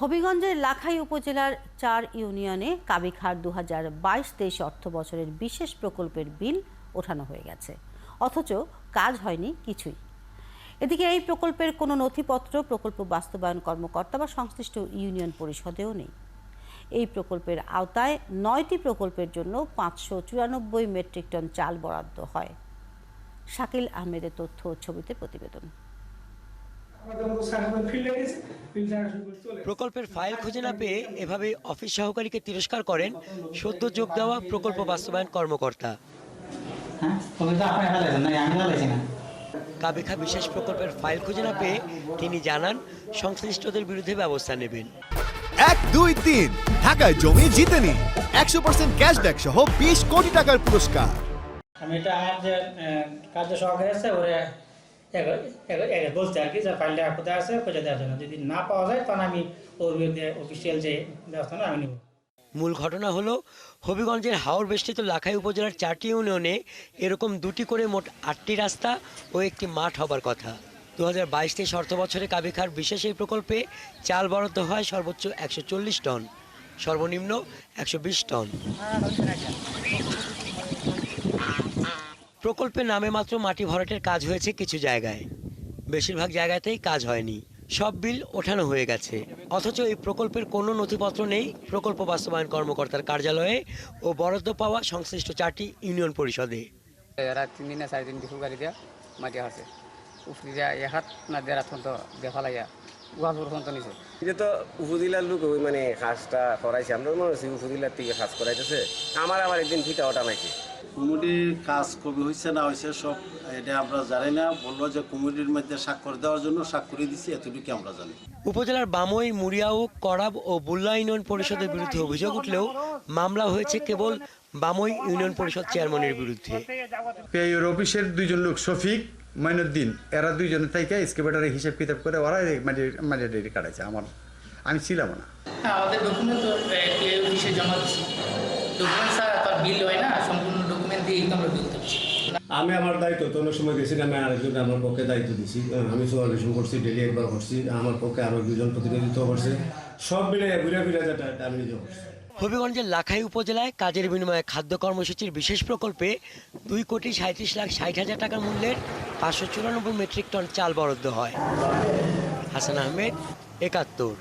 হবিগঞ্জের লাখাই উপজেলার ৪ ইউনিয়নে কাবিখার ২০২২-২৩ অর্থ বছরের বিশেষ প্রকল্পের বিল ওঠানো হয়ে গেছে, অথচ কাজ হয়নি কিছুই। এদিকে এই প্রকল্পের কোনো নথিপত্র প্রকল্প বাস্তবায়ন কর্মকর্তা বা সংশ্লিষ্ট ইউনিয়ন পরিষদেও নেই। এই প্রকল্পের আওতায় ৯টি প্রকল্পের জন্য ৫৯৪ মেট্রিক টন চাল বরাদ্দ হয়। শাকিল আহমেদের তথ্য ও ছবিতে প্রতিবেদন। প্রকল্পের ফাইল খুঁজে না পেয়ে এভাবে অফিস সহকারীকে তিরস্কার করেন সদ্য যোগ দেওয়া প্রকল্প বাস্তবায়ন কর্মকর্তা। কাবিখা বিশেষ প্রকল্পের ফাইল খুঁজে না পেয়ে তিনি জানান সংশ্লিষ্টদের বিরুদ্ধে ব্যবস্থা নেবেন। ১, ২, ৩ ঢাকায় জমি জিতে নিন 100% ক্যাশব্যাক সহ ২০ কোটি টাকার পুরস্কার। আমি এটা আমার যে কার্য সহকারী আছে ওরা বলছে আর কি যে ফাইলটা কোথায় আছে খুঁজে দেওয়ার জন্য, যদি না পাওয়া যায় তখন আমি ওর বিরুদ্ধে অফিসিয়াল যে ব্যবস্থা আমি নেব। মূল ঘটনা হলো হবিগঞ্জের হাওর বেষ্টিত লাখাই উপজেলার ৪টি ইউনিয়নে এরকম 2টি করে মোট 8টি রাস্তা ও একটি মাঠ হবার কথা। ২০২২-২৩ অর্থ বছরে কাবিখার বিশেষ এই প্রকল্পে চাল বরাদ্দ হয় সর্বোচ্চ ১৪০ টন, সর্বনিম্ন ১২০ টন। প্রকল্পের নামে মাত্র মাটি ভরাটের কাজ হয়েছে কিছু জায়গায়, বেশিরভাগ জায়গাতেই কাজ হয়নি। সব বিল ওঠানো হয়ে গেছে, অথচ এই প্রকল্পের কোনো নথিপত্র নেই প্রকল্প বাস্তবায়ন কর্মকর্তার কার্যালয়ে ও বরাদ্দ পাওয়া সংশ্লিষ্ট 4টি ইউনিয়ন পরিষদে। এরা 3 দিন না 4 দিন ফুল গাড়ি দিয়া মাটি হারছে উফরি যা এক হাত না দেড় হাত তো দেখা লাগা গোয়ালপুর পর্যন্ত নিছে। এটা তো উপজেলার লোক ওই মানে কাজটা করাইছে, আমরা মনে হচ্ছে উপজেলার থেকে কাজ করাইতেছে। আমার একদিন ফিটা ওটা নাকি কমিটির কাজ কবে হয়েছে না হয়েছে সব এটা আমরা জানি না। বললো যে কমিটির মধ্যে স্বাক্ষর দেওয়ার জন্য স্বাক্ষর দিচ্ছি, এতটুকু আমরা জানি। উপজেলার বামই, মুড়িয়াও, করাব ও বুল্লা ইউনিয়ন পরিষদের বিরুদ্ধে অভিযোগ উঠলেও মামলা হয়েছে কেবল বামই ইউনিয়ন পরিষদ চেয়ারম্যানের বিরুদ্ধে। পেয়র অফিসের 2 জন লোক শফিক, মাইনুদ্দিন, এরা 2 জনের থেকে এক্সকেভেটরের হিসাব কিতাব করে ওরা মাটি কাটাইছে। আমি ছিলাম না। আমাদের ডকুমেন্ট তো অফিসে জমা দিচ্ছি, ডকুমেন্ট ছাড়া তার বিল হয় না, সম্পূর্ণ ডকুমেন্ট দিয়ে আমরা বিল দিচ্ছি। আমি আমার দায়িত্ব তো অনেক সময় গেছি, আমি আরেকজন আমার পক্ষে দায়িত্ব দিছি। আমি সুপারভিশন করছি, ডেলি একবার করছি, আমার পক্ষে আরো 2 জন প্রতিনিধিত্ব করছে। সব মিলে ঘুরে যেটা আমি নিজে করছি। হবিগঞ্জের লাখাই উপজেলায় কাজের বিনিময়ে খাদ্য কর্মসূচির বিশেষ প্রকল্পে 2,37,60,000 টাকা মূল্যের 594 মেট্রিক টন চাল বরাদ্দ হয়। হাসান আহমেদ, ৭১।